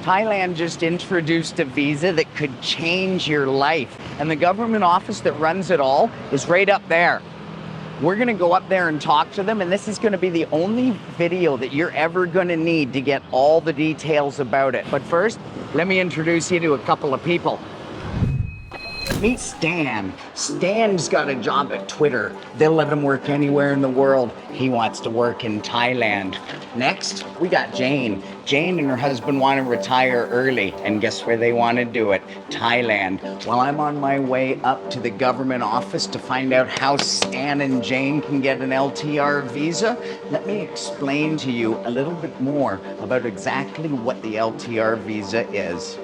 Thailand just introduced a visa that could change your life. And the government office that runs it all is right up there. We're gonna go up there and talk to them, and this is gonna be the only video that you're ever gonna need to get all the details about it. But first, let me introduce you to a couple of people. Meet Stan. Stan's got a job at Twitter. They'll let him work anywhere in the world. He wants to work in Thailand. Next, we got Jane. Jane and her husband want to retire early, and guess where they want to do it? Thailand. Well, I'm on my way up to the government office to find out how Stan and Jane can get an LTR visa. Let me explain to you a little bit more about exactly what the LTR visa is.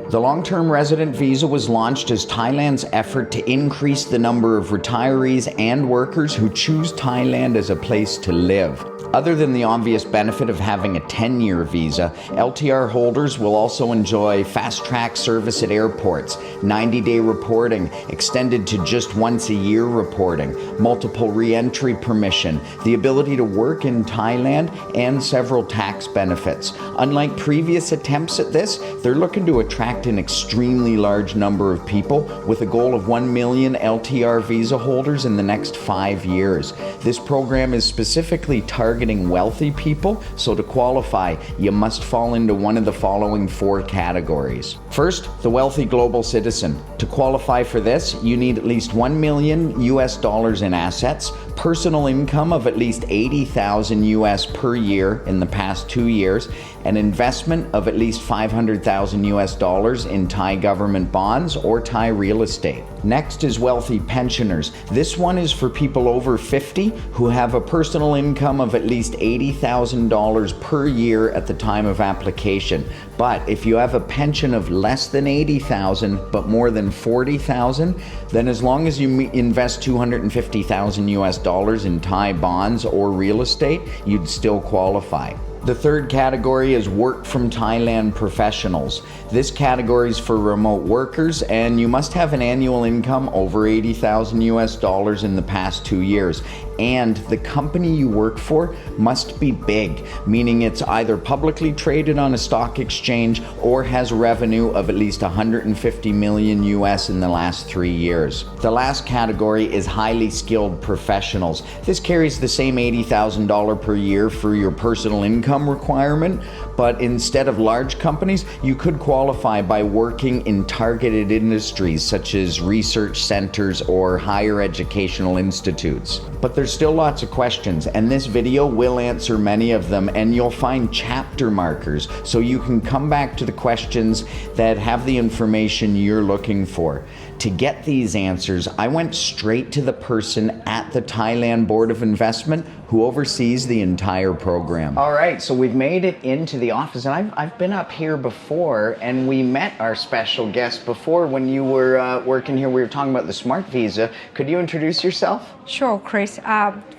The long-term resident visa was launched as Thailand's effort to increase the number of retirees and workers who choose Thailand as a place to live. Other than the obvious benefit of having a 10-year visa, LTR holders will also enjoy fast-track service at airports, 90-day reporting, extended to just once a year reporting, multiple re-entry permission, the ability to work in Thailand, and several tax benefits. Unlike previous attempts at this, they're looking to attract an extremely large number of people with a goal of 1 million LTR visa holders in the next 5 years. This program is specifically targeting wealthy people, so to qualify, you must fall into one of the following 4 categories. First, the wealthy global citizen. To qualify for this, you need at least $1 million in assets, personal income of at least $80,000 per year in the past 2 years, an investment of at least $500,000 in Thai government bonds or Thai real estate. Next is wealthy pensioners. This one is for people over 50 who have a personal income of at least $80,000 per year at the time of application. But if you have a pension of less than $80,000 but more than $40,000, then as long as you invest $250,000 in Thai bonds or real estate, you'd still qualify. The third category is work from Thailand professionals. This category is for remote workers, and you must have an annual income over $80,000 in the past 2 years. And the company you work for must be big, meaning it's either publicly traded on a stock exchange or has revenue of at least $150 million in the last 3 years. The last category is highly skilled professionals. This carries the same $80,000 per year for your personal income requirement, but instead of large companies, you could qualify by working in targeted industries such as research centers or higher educational institutes. But there's still lots of questions, and this video will answer many of them, and you'll find chapter markers so you can come back to the questions that have the information you're looking for. To get these answers, I went straight to the person at the Thailand Board of Investment who oversees the entire program. All right, so we've made it into the office, and I've been up here before, and we met our special guest before when you were working here. We were talking about the Smart Visa. Could you introduce yourself? Sure, Chris.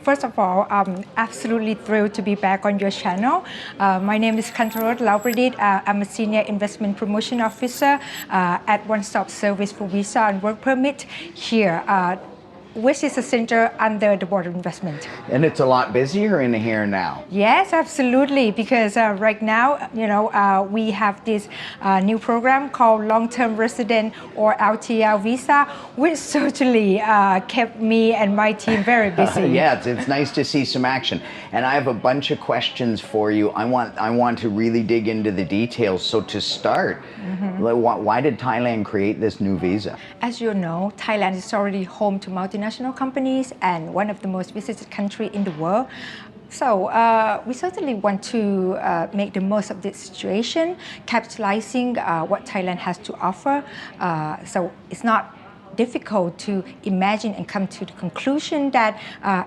First of all, I'm absolutely thrilled to be back on your channel. My name is Kantarot Laupradit. I'm a Senior Investment Promotion Officer at One Stop Service for Visa and Work Permit here, which is a center under the Board of Investment. And it's a lot busier in here now. Yes, absolutely, because right now, we have this new program called Long-Term Resident or LTR Visa, which certainly kept me and my team very busy. Yeah, it's nice to see some action. And I have a bunch of questions for you. I want to really dig into the details. So to start, why did Thailand create this new visa? As you know, Thailand is already home to multinational companies and one of the most visited countries in the world. So we certainly want to make the most of this situation, capitalizing what Thailand has to offer. So it's not difficult to imagine and come to the conclusion that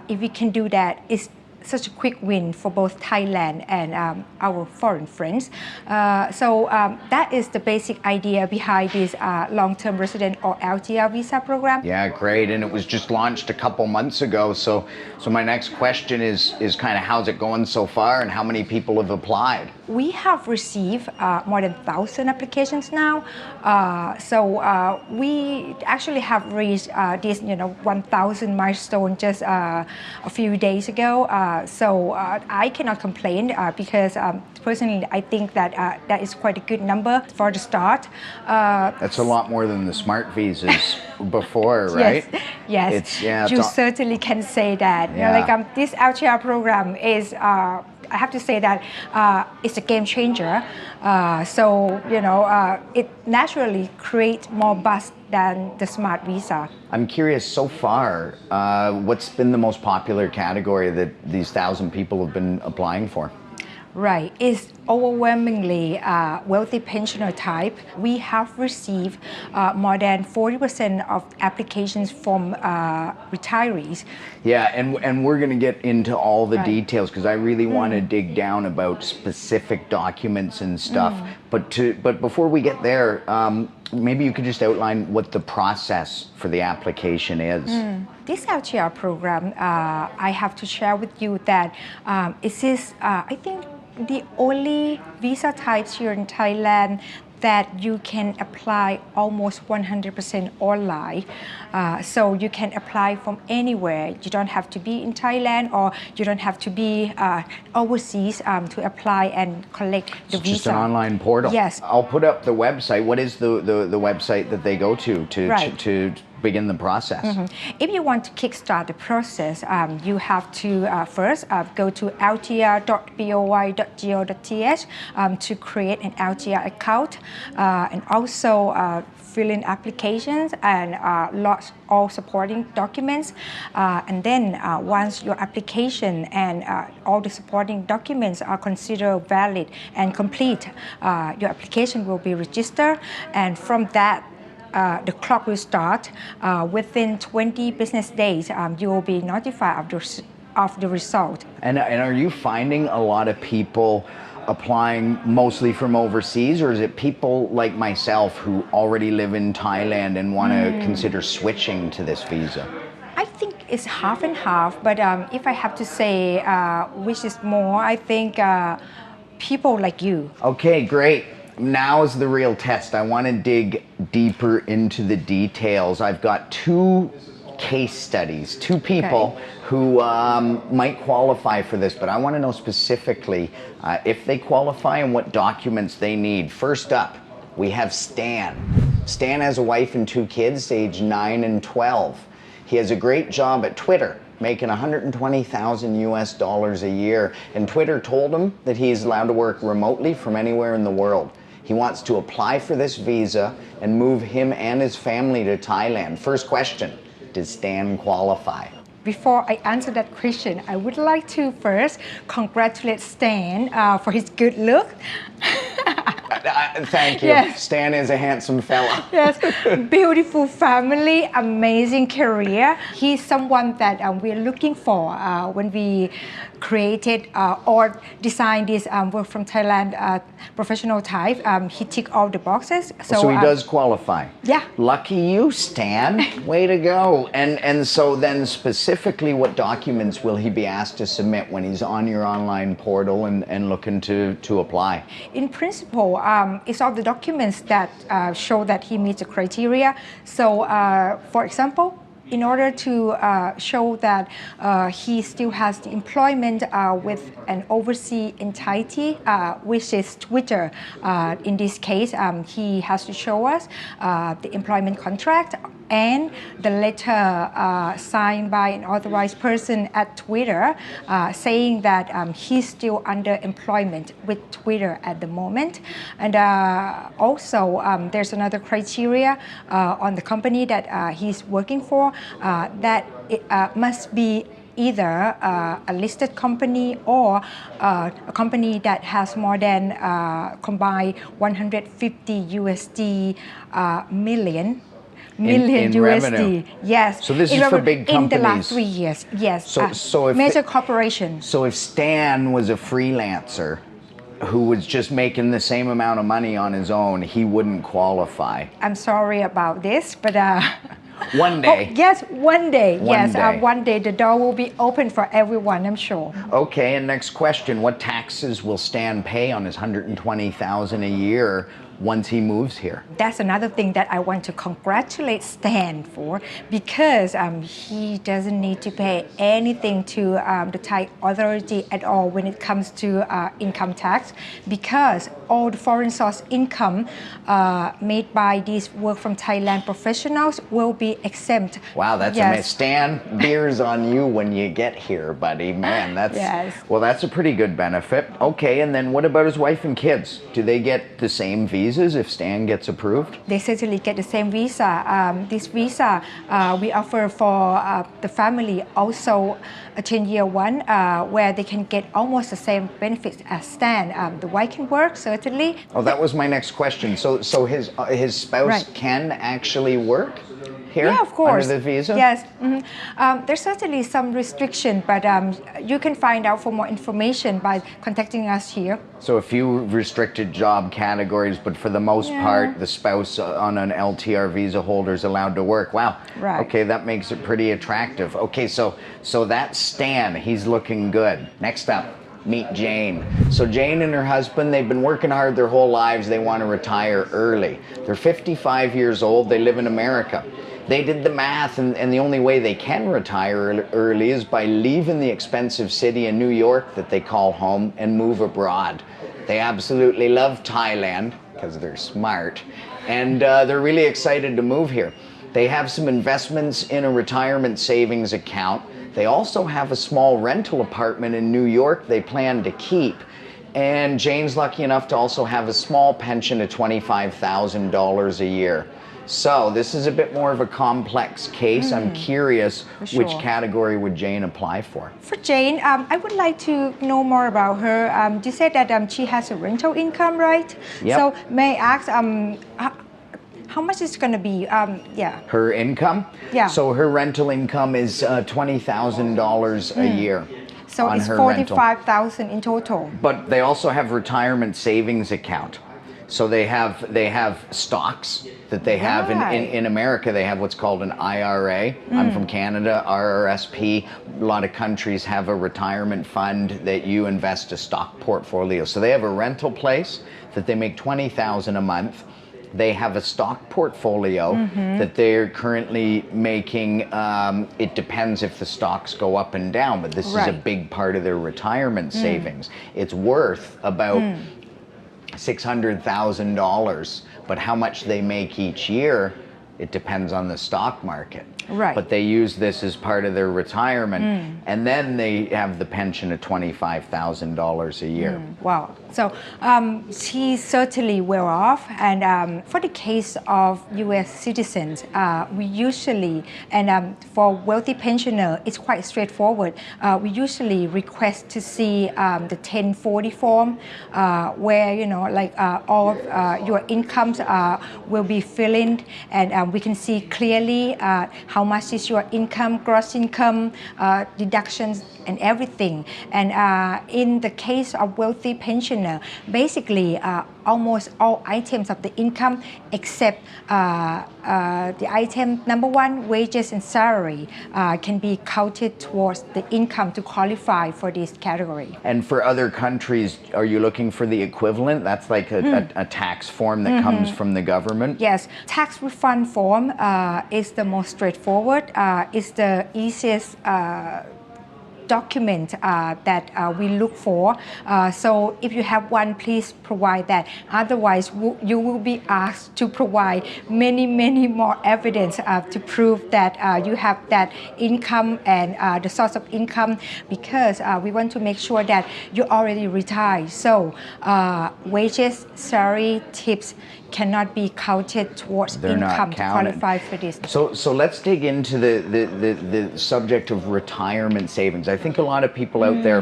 if we can do that, it's such a quick win for both Thailand and our foreign friends. So that is the basic idea behind this long-term resident or LTR visa program. Yeah, great. And it was just launched a couple months ago. So my next question is kind of how's it going so far and how many people have applied? We have received more than 1,000 applications now. We actually have reached this 1,000 milestone just a few days ago. I cannot complain because personally I think that that is quite a good number for the start. That's a lot more than the smart visas before, right? Yes, you certainly can say that. This LTR program is, I have to say that it's a game changer. It naturally creates more buzz than the smart visa. I'm curious, so far, what's been the most popular category that these 1,000 people have been applying for? Right, it's overwhelmingly wealthy pensioner type. We have received more than 40% of applications from retirees. Yeah, and we're going to get into all the details because I really want to dig down about specific documents and stuff. But before we get there, maybe you could just outline what the process for the application is. This LTR program, I have to share with you that it is, I think, the only visa types here in Thailand that you can apply almost 100% online. So you can apply from anywhere. You don't have to be in Thailand or you don't have to be overseas to apply and collect the visa. It's just an online portal. Yes. I'll put up the website. What is the website that they go to begin the process? If you want to kickstart the process, you have to first go to ltr.boi.go.th to create an LTR account and also fill in applications and lodge all supporting documents. And then once your application and all the supporting documents are considered valid and complete, your application will be registered, and from that the clock will start. Within 20 business days, you will be notified of the result. And are you finding a lot of people applying mostly from overseas, or is it people like myself who already live in Thailand and want to consider switching to this visa? I think it's half and half, but if I have to say which is more, I think people like you. Okay, great. Now is the real test. I want to dig deeper into the details. I've got two case studies, two people who might qualify for this, but I want to know specifically if they qualify and what documents they need. First up, we have Stan. Stan has a wife and two kids, age 9 and 12. He has a great job at Twitter, making $120,000 US a year, and Twitter told him that he is allowed to work remotely from anywhere in the world. He wants to apply for this visa and move him and his family to Thailand. First question, does Stan qualify? Before I answer that question, I would like to first congratulate Stan for his good look. Thank you. Yes. Stan is a handsome fella. Yes, beautiful family, amazing career. He's someone that we're looking for when we created or designed this work from Thailand professional type. He ticked all the boxes. So he does qualify. Yeah. Lucky you, Stan. Way to go. And so then specifically what documents will he be asked to submit when he's on your online portal and looking to apply? In principle, it's all the documents that show that he meets the criteria. So for example, in order to show that he still has the employment with an overseas entity, which is Twitter. In this case, he has to show us the employment contract and the letter signed by an authorized person at Twitter saying that he's still under employment with Twitter at the moment. And also there's another criteria on the company that he's working for that it must be either a listed company or a company that has more than combined 150 USD million in USD. Revenue. Yes. So this is for big companies. In the last 3 years, yes. So if major corporations. So if Stan was a freelancer who was just making the same amount of money on his own, he wouldn't qualify. I'm sorry about this, but one day. Oh, yes, one day. One day the door will be open for everyone, I'm sure. Okay, and next question, what taxes will Stan pay on his $120,000 a year once he moves here. That's another thing that I want to congratulate Stan for, because he doesn't need to pay anything to the Thai authority at all when it comes to income tax, because all the foreign source income made by these work from Thailand professionals will be exempt. Wow, that's amazing. Stan, beers on you when you get here, buddy. Man, that's well, that's a pretty good benefit. Okay, and then what about his wife and kids? Do they get the same visas if Stan gets approved? They certainly get the same visa. This visa we offer for the family also a 10-year one where they can get almost the same benefits as Stan. The wife can work, certainly. Oh, that was my next question. So his spouse can actually work here? Yeah, of course. Under the visa? Yes. There's certainly some restriction, but you can find out for more information by contacting us here. So a few restricted job categories, but for the most part, the spouse on an LTR visa holder is allowed to work. Wow. Right. Okay, that makes it pretty attractive. Okay, so that's Stan. He's looking good. Next up, meet Jane. So Jane and her husband, they've been working hard their whole lives. They want to retire early. They're 55 years old. They live in America. They did the math, and the only way they can retire early is by leaving the expensive city in New York that they call home and move abroad. They absolutely love Thailand because they're smart, and they're really excited to move here. They have some investments in a retirement savings account. They also have a small rental apartment in New York they plan to keep. And Jane's lucky enough to also have a small pension of $25,000 a year. So this is a bit more of a complex case. I'm curious, which category would Jane apply for? For Jane, I would like to know more about her. You said that she has a rental income, right? Yep. So may I ask, how much is it going to be? Her income? Yeah. So her rental income is $20,000 a year. So it's $45,000 in total. But they also have retirement savings account. So they have stocks that they have in America. They have what's called an IRA. I'm from Canada, RRSP. A lot of countries have a retirement fund that you invest a stock portfolio. So they have a rental place that they make $20,000 a month. They have a stock portfolio that they're currently making. It depends if the stocks go up and down, but this is a big part of their retirement savings. It's worth about $600,000, but how much they make each year, it depends on the stock market. Right. But they use this as part of their retirement, and then they have the pension of $25,000 a year. Wow. So she's certainly well off. And for the case of U.S. citizens, we usually, and for wealthy pensioner, it's quite straightforward. We usually request to see the 1040 form, where all of your incomes will be filled in, and we can see clearly how much is your income, gross income, deductions, and everything. And in the case of wealthy pensioner, basically almost all items of the income except the item number one, wages and salary, can be counted towards the income to qualify for this category. And for other countries, are you looking for the equivalent? That's like a tax form that comes from the government? Yes, tax refund form is the most straightforward. It's the easiest document that we look for. So if you have one, please provide that. Otherwise, you will be asked to provide many more evidence to prove that you have that income and the source of income, because we want to make sure that you already retired. So wages, salary, tips cannot be counted towards income to qualify for this. So let's dig into the subject of retirement savings. I think a lot of people out there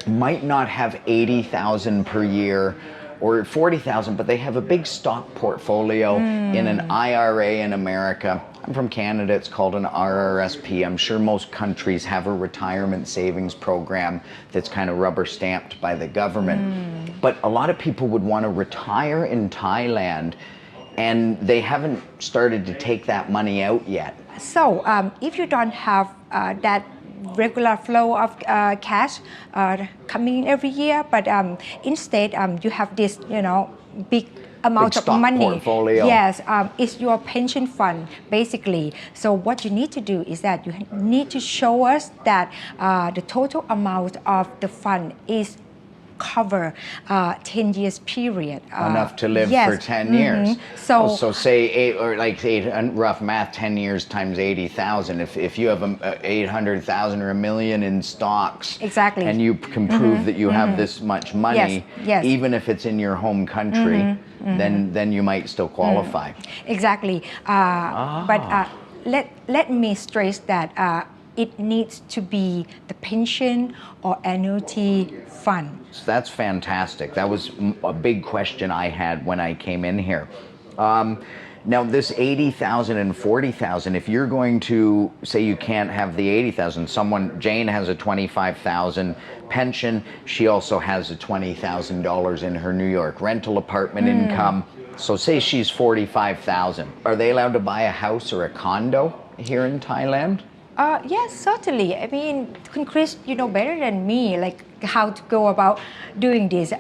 might not have $80,000 per year or $40,000, but they have a big stock portfolio in an IRA in America. I'm from Canada, it's called an RRSP. I'm sure most countries have a retirement savings program that's kind of rubber stamped by the government. But a lot of people would want to retire in Thailand, and they haven't started to take that money out yet. So if you don't have that regular flow of cash coming in every year, but instead you have this, big amount big of stock money. portfolio. Yes, it's your pension fund basically. So what you need to do is that you need to show us that the total amount of the fund is cover 10 years period. Enough to live yes. for 10 years. So, say eight, or like eight, rough math, 10 years times 80,000. If you have 800,000 or $1 million in stocks, exactly, and you can prove that you have this much money, yes. even if it's in your home country, then you might still qualify. Exactly. But let me stress that it needs to be the pension or annuity fund. So that's fantastic. That was a big question I had when I came in here. Now this 80,000 and 40,000, if you're going to say you can't have the 80,000, Jane has a 25,000 pension. She also has a $20,000 in her New York rental apartment income. So say she's 45,000. Are they allowed to buy a house or a condo here in Thailand? Yes, certainly. I mean, Chris, you know better than me, like how to go about doing this.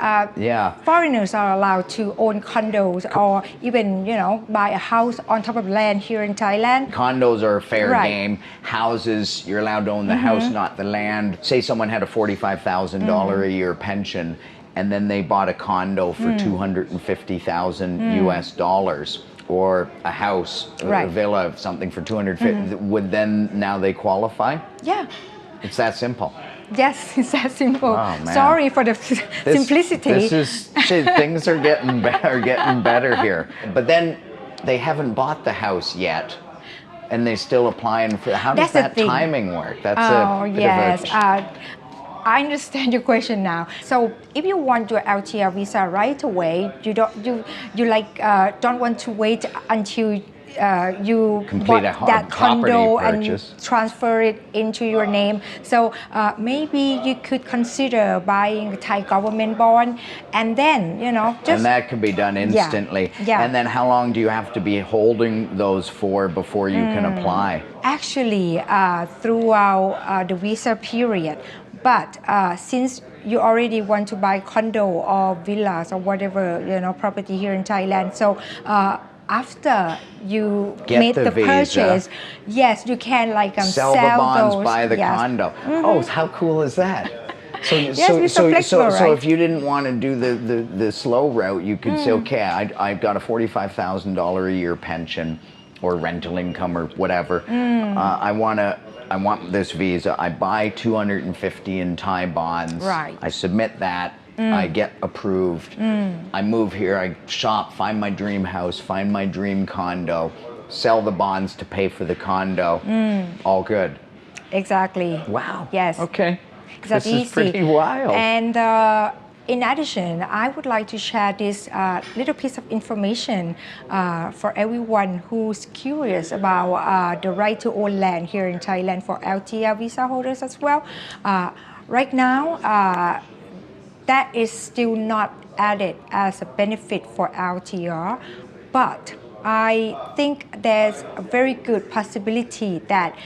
Foreigners are allowed to own condos or even, buy a house on top of land here in Thailand. Condos are a fair game. Houses, you're allowed to own the house, not the land. Say someone had a $45,000 a year pension, and then they bought a condo for 250,000 US dollars. Or a house, a villa, something for 250, would then now they qualify? Yeah. It's that simple. Yes, it's that simple. Oh, man. Sorry for the simplicity. Things are getting better here. But then they haven't bought the house yet, and they're still applying for. How does that timing work? That's a bit of a. I understand your question now. So if you want your LTR visa right away, you don't want to wait until you complete bought that condo and purchase. Transfer it into your name. So maybe you could consider buying a Thai government bond, and then and that can be done instantly. Yeah. And then how long do you have to be holding those for before you can apply? Actually, throughout the visa period. But since you already want to buy condo or villas or whatever property here in Thailand, so after you made the purchase, yes, you can sell the bonds, those, buy the condo. Oh, how cool is that? So if you didn't want to do the slow route, you could say, okay, I've got a $45,000 a year pension or rental income or whatever. I want this visa. I buy 250 in Thai bonds. Right. I submit that. I get approved. I move here. I shop, find my dream house, find my dream condo, sell the bonds to pay for the condo. All good. Exactly. Wow. Yes. Okay. This is pretty wild. And in addition, I would like to share this little piece of information for everyone who's curious about the right to own land here in Thailand for LTR visa holders as well. Right now, that is still not added as a benefit for LTR, but I think there's a very good possibility that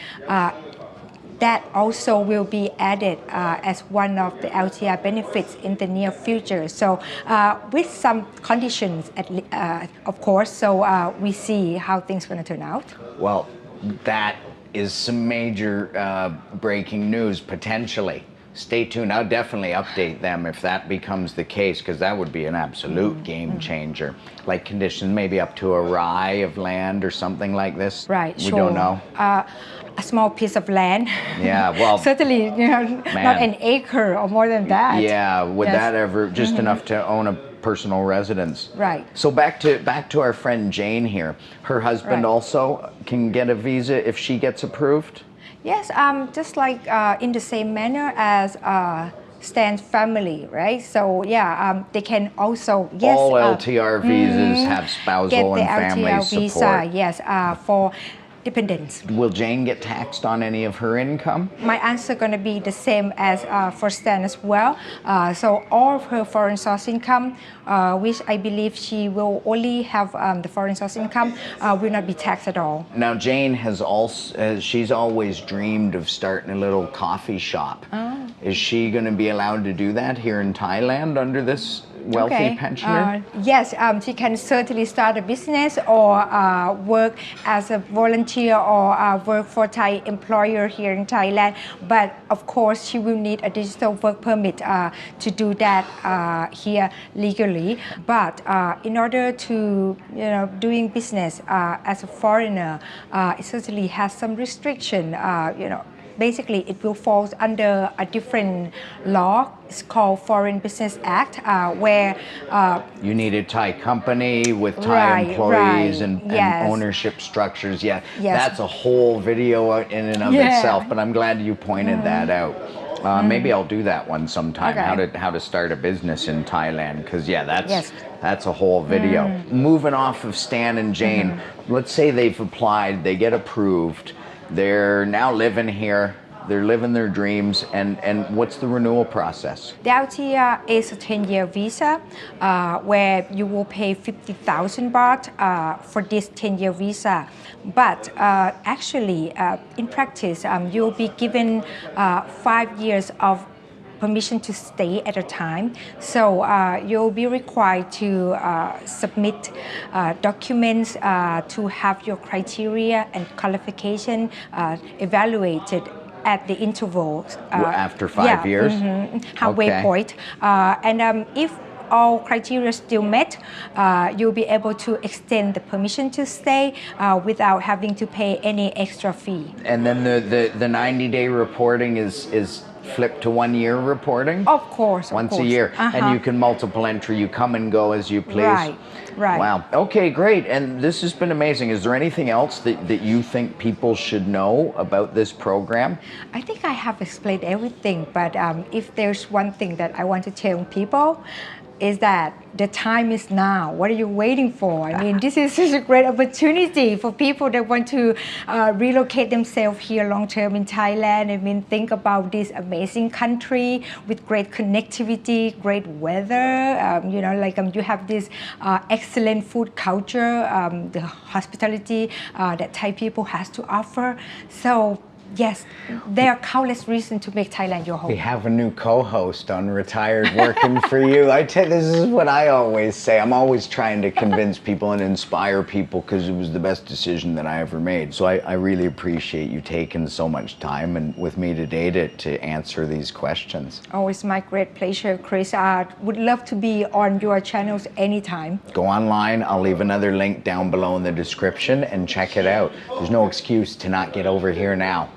that also will be added as one of the LTR benefits in the near future. So with some conditions, of course, so we see how things are going to turn out. Well, that is some major breaking news, potentially. Stay tuned. I'll definitely update them if that becomes the case, because that would be an absolute game changer. Like conditions maybe up to a rai of land or something like this. Right, we don't know. A small piece of land. Yeah, well, certainly, not an acre or more than that. Yeah, would that ever just enough to own a personal residence? Right. So back to our friend Jane here. Her husband also can get a visa if she gets approved? Yes, just like in the same manner as Stan's family, right? So yeah, they can also all LTR visas have spousal and family LTR support. Visa, yes, for dependents. Will Jane get taxed on any of her income? My answer going to be the same as for Stan as well. So all of her foreign source income, which I believe she will only have the foreign source income, will not be taxed at all. Now Jane she's always dreamed of starting a little coffee shop. Oh. Is she going to be allowed to do that here in Thailand under this wealthy pensioner? Yes, she can certainly start a business or work as a volunteer or work for Thai employer here in Thailand. But of course, she will need a digital work permit to do that here legally. But in order to doing business as a foreigner, it certainly has some restriction. Basically, it will fall under a different law. It's called Foreign Business Act, where you need a Thai company with Thai employees and ownership structures. Yeah, that's a whole video in and of itself. But I'm glad you pointed that out. Maybe I'll do that one sometime. How to start a business in Thailand? Because that's a whole video. Moving off of Stan and Jane, let's say they've applied, they get approved. They're now living here, they're living their dreams, and what's the renewal process? The LTR is a 10-year visa where you will pay 50,000 baht for this 10-year visa. But actually, in practice, you'll be given 5 years of permission to stay at a time. So you'll be required to submit documents to have your criteria and qualification evaluated at the interval. After 5 years? Halfway point. And if all criteria still met, you'll be able to extend the permission to stay without having to pay any extra fee. And then the 90-day reporting is flipped to 1 year reporting? Of course. Once a year. And you can multiple entry, you come and go as you please. Right. Wow. Okay, great. And this has been amazing. Is there anything else that you think people should know about this program? I think I have explained everything, but if there's one thing that I want to tell people, is that the time is now. What are you waiting for? I mean, this is such a great opportunity for people that want to relocate themselves here long term in Thailand. I mean, think about this amazing country with great connectivity, great weather. You have this excellent food culture, the hospitality that Thai people has to offer. So yes, there are countless reasons to make Thailand your home. We have a new co-host on Retired working for you. This is what I always say. I'm always trying to convince people and inspire people because it was the best decision that I ever made. So I really appreciate you taking so much time and with me today to answer these questions. Oh, it's my great pleasure, Chris. I would love to be on your channels anytime. Go online. I'll leave another link down below in the description and check it out. There's no excuse to not get over here now.